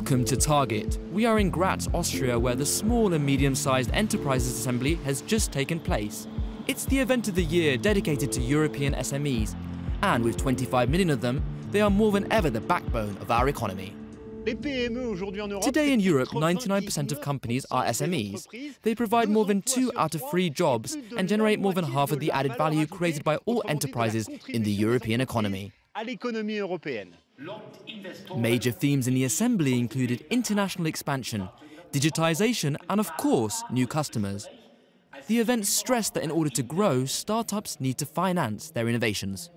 Welcome to Target. We are in Graz, Austria, where the Small and Medium-Sized Enterprises Assembly has just taken place. It's the event of the year dedicated to European SMEs, and with 25 million of them, they are more than ever the backbone of our economy. Today in Europe, 99% of companies are SMEs. They provide more than 2 out of 3 jobs and generate more than half of the added value created by all enterprises in the European economy. Major themes in the assembly included international expansion, digitization, and of course, new customers. The event stressed that in order to grow, startups need to finance their innovations.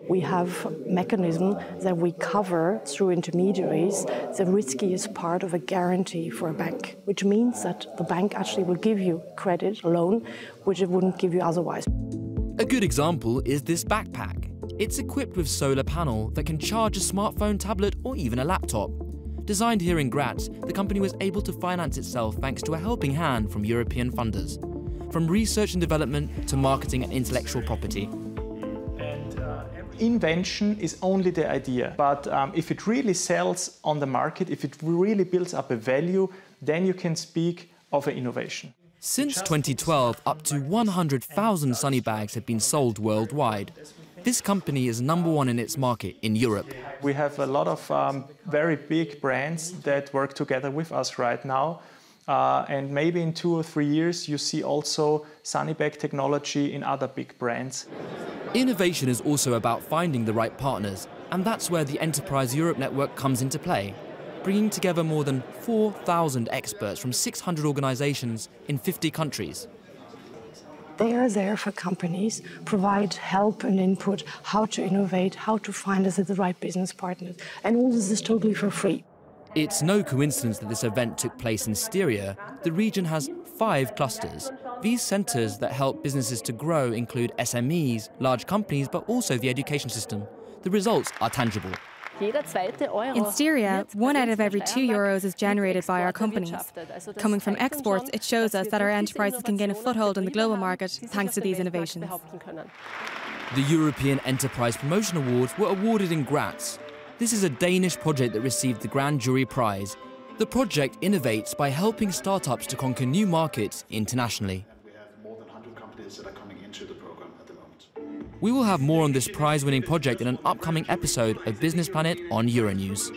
We have mechanisms that we cover through intermediaries the riskiest part of a guarantee for a bank, which means that the bank actually will give you credit, a loan, which it wouldn't give you otherwise. A good example is this backpack. It's equipped with solar panel that can charge a smartphone, tablet, or even a laptop. Designed here in Graz, the company was able to finance itself thanks to a helping hand from European funders. From research and development to marketing and intellectual property. Invention is only the idea, but if it really sells on the market, if it really builds up a value, then you can speak of an innovation. Since 2012, up to 100,000 SunnyBAGs have been sold worldwide. This company is #1 in its market in Europe. We have a lot of very big brands that work together with us right now. And maybe in 2 or 3 years, you see also SunnyBAG technology in other big brands. Innovation is also about finding the right partners, and that's where the Enterprise Europe network comes into play, bringing together more than 4,000 experts from 600 organizations in 50 countries. They are there for companies, provide help and input, how to innovate, how to find us the right business partners, and all this is totally for free. It's no coincidence that this event took place in Styria. The region has 5 clusters. These centres that help businesses to grow include SMEs, large companies, but also the education system. The results are tangible. In Styria, 1 out of every 2 euros is generated by our companies. Coming from exports, it shows us that our enterprises can gain a foothold in the global market thanks to these innovations. The European Enterprise Promotion Awards were awarded in Graz. This is a Danish project that received the Grand Jury Prize. The project innovates by helping startups to conquer new markets internationally. We have more than 100 companies that are coming into the program at the moment. We will have more on this prize-winning project in an upcoming episode of Business Planet on EuroNews.